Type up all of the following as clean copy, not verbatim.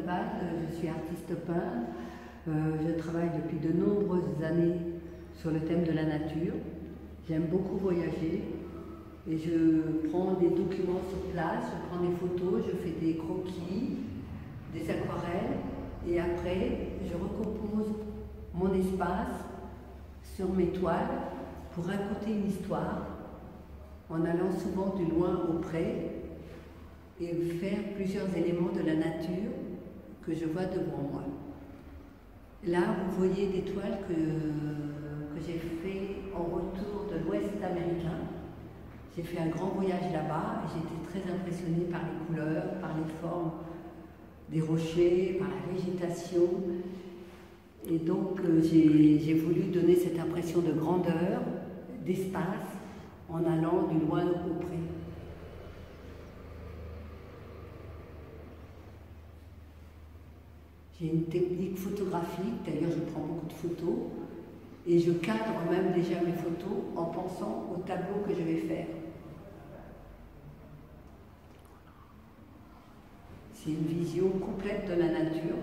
Val, je suis artiste peintre. Je travaille depuis de nombreuses années sur le thème de la nature. J'aime beaucoup voyager et je prends des documents sur place, je prends des photos, je fais des croquis, des aquarelles et après je recompose mon espace sur mes toiles pour raconter une histoire en allant souvent du loin au près et faire plusieurs éléments de la nature que je vois devant moi. Là, vous voyez des toiles que j'ai fait en retour de l'Ouest américain. J'ai fait un grand voyage là-bas et j'étais très impressionnée par les couleurs, par les formes des rochers, par la végétation. Et donc, j'ai voulu donner cette impression de grandeur, d'espace, en allant du loin au près. J'ai une technique photographique, d'ailleurs je prends beaucoup de photos, et je cadre même déjà mes photos en pensant au tableau que je vais faire. C'est une vision complète de la nature.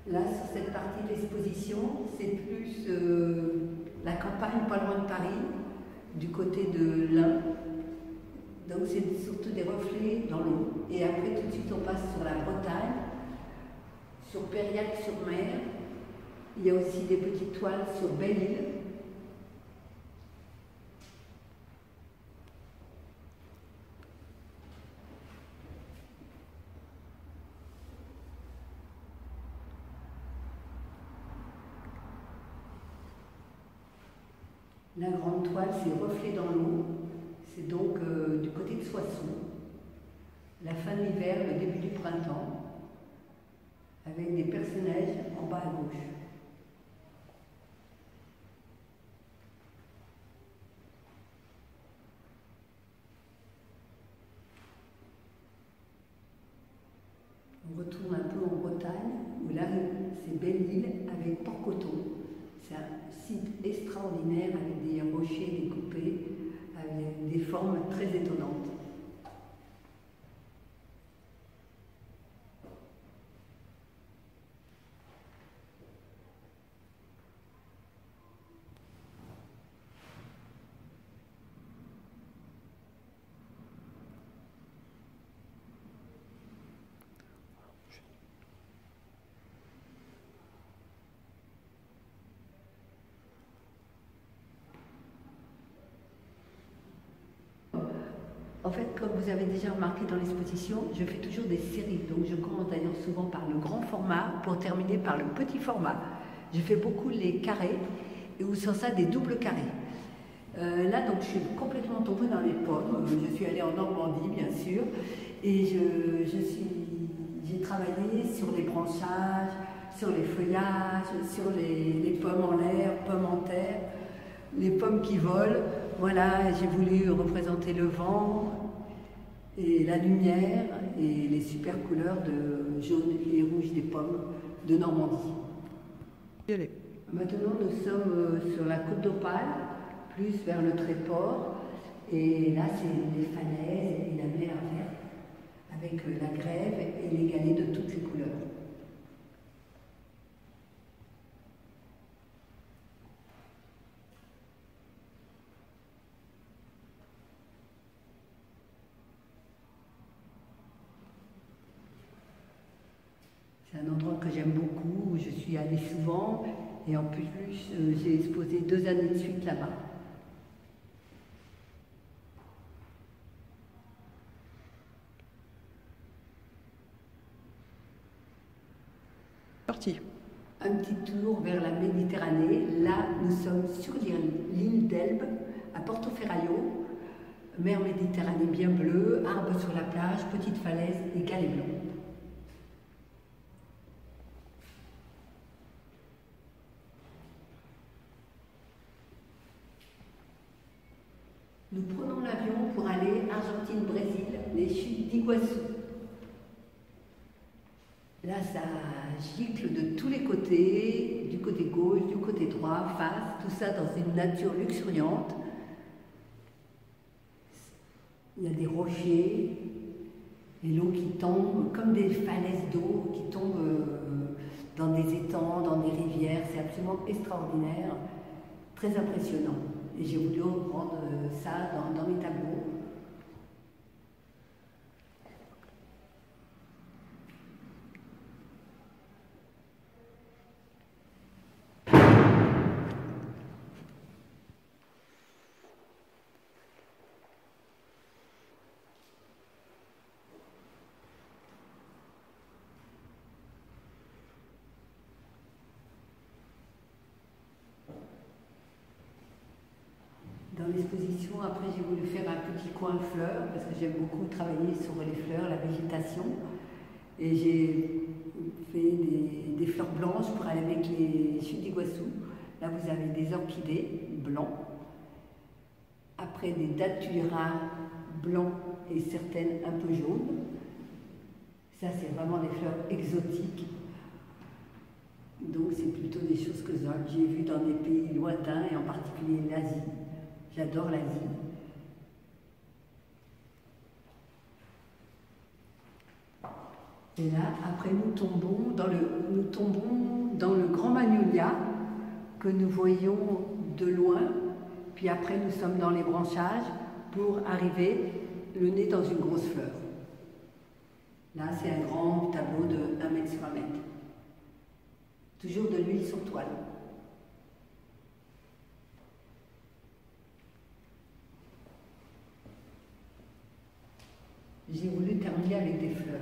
Là, sur cette partie de l'exposition, c'est plus la campagne pas loin de Paris, du côté de l'Ain. Donc c'est surtout des reflets dans l'eau. Et après, tout de suite, on passe sur la Bretagne, sur Périac-sur-Mer. Il y a aussi des petites toiles sur Belle-Île. La grande toile, c'est reflet dans l'eau. C'est donc du côté de Soissons, la fin de l'hiver, le début du printemps, avec des personnages en bas à gauche. On retourne un peu en Bretagne, où là, c'est Belle-Île avec Port-Coton. C'est un site extraordinaire avec des rochers découpés, avec des formes très étonnantes. En fait, comme vous avez déjà remarqué dans l'exposition, je fais toujours des séries. Donc je commence d'ailleurs souvent par le grand format pour terminer par le petit format. Je fais beaucoup les carrés ou sans ça des doubles carrés. Là, donc, je suis complètement tombée dans les pommes. Je suis allée en Normandie, bien sûr, et j'ai travaillé sur les branchages, sur les feuillages, sur les pommes en l'air, pommes en terre, les pommes qui volent. Voilà, j'ai voulu représenter le vent et la lumière et les super couleurs de jaune et rouge des pommes de Normandie. Maintenant, nous sommes sur la côte d'Opale, plus vers le Tréport, et là, c'est les falaises et la mer verte, avec la grève et les galets de toutes les couleurs. C'est un endroit que j'aime beaucoup, où je suis allée souvent, et en plus, j'ai exposé 2 années de suite là-bas. Parti. Un petit tour vers la Méditerranée. Là, nous sommes sur l'île d'Elbe, à Portoferraio, mer Méditerranée bien bleue, arbres sur la plage, petites falaises et galets blancs. Nous prenons l'avion pour aller Argentine-Brésil, les chutes d'Iguassou. Là, ça gicle de tous les côtés, du côté gauche, du côté droit, face, tout ça dans une nature luxuriante. Il y a des rochers, et l'eau qui tombe comme des des falaises d'eau qui tombent dans des étangs, dans des rivières. C'est absolument extraordinaire, très impressionnant. Et j'ai voulu rendre ça dans mes tableaux. Dans l'exposition, après, j'ai voulu faire un petit coin fleurs, parce que j'aime beaucoup travailler sur les fleurs, la végétation. Et j'ai fait des fleurs blanches pour aller avec les chutes d'Iguassou. Là, vous avez des orchidées blancs. Après, des daturas blancs et certaines un peu jaunes. Ça, c'est vraiment des fleurs exotiques. Donc, c'est plutôt des choses que j'ai vues dans des pays lointains, et en particulier l'Asie. J'adore l'Asie. Et là, après, nous tombons dans le grand magnolia que nous voyons de loin. Puis après, nous sommes dans les branchages pour arriver le nez dans une grosse fleur. Là, c'est un grand tableau de 1 mètre sur 1 mètre. Toujours de l'huile sur toile. J'ai voulu terminer avec des fleurs.